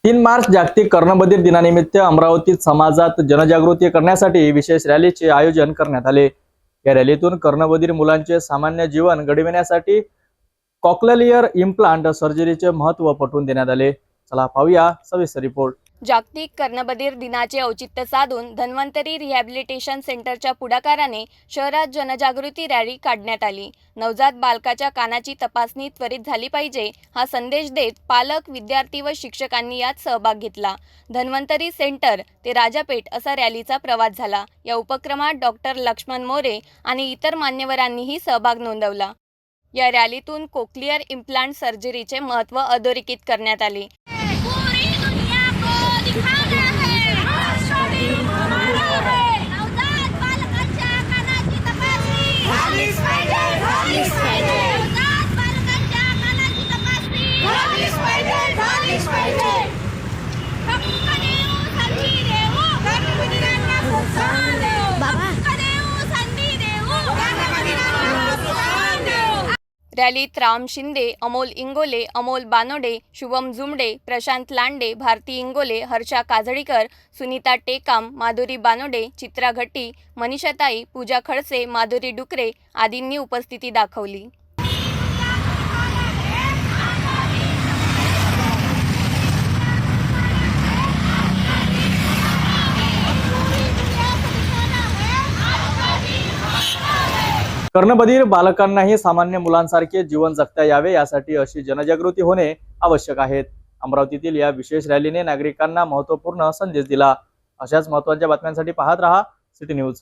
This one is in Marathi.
3 मार्च जागतिक कर्णबधीर दिनानिमित्त अमरावतीत समाजात जनजागृती करण्यासाठी विशेष रॅलीचे आयोजन करण्यात आले। या रॅलीतून कर्णबधीर मुलांचे सामान्य जीवन घडविण्यासाठी कॉक्लिअर इम्प्लांट सर्जरीचे महत्त्व पटवून देण्यात आले। चला पाहूया सविस्तर रिपोर्ट। जागतिक कर्णबधीर दिनाचे औचित्य साधून धन्वंतरी रिहॅबिलिटेशन सेंटरच्या पुढाकाराने शहरात जनजागृती रॅली काढण्यात आली। नवजात बालकाच्या कानाची तपासणी त्वरित झाली पाहिजे हा संदेश देत पालक, विद्यार्थी व शिक्षकांनी यात सहभाग घेतला। धन्वंतरी सेंटर ते राजापेठ असा रॅलीचा प्रवास झाला। या उपक्रमात डॉक्टर लक्ष्मण मोरे आणि इतर मान्यवरांनीही सहभाग नोंदवला। या रॅलीतून कोक्लिअर इम्प्लांट सर्जरीचे महत्त्व अधोरेखित करण्यात आले। रॅलीत राम शिंदे, अमोल इंगोले, अमोल बानोडे, शुभम जुमडे, प्रशांत लांडे, भारती इंगोले, हर्षा काजळीकर, सुनीता टेकाम, माधुरी बानोडे, चित्रा घट्टी, मनीषाताई, पूजा खडसे, माधुरी डुकरे आदींनी उपस्थिती दाखवली। कर्णबधीर बालकांनाही सामान्य मुलांसारखे जीवन जगता यावे यासाठी अशी जनजागृती होणे आवश्यक आहे। अमरावतीतील या विशेष रॅलीने नागरिकांना महत्त्वपूर्ण संदेश दिला। अशाच महत्त्वाच्या बातम्यांसाठी पाहत रहा सिटी न्यूज।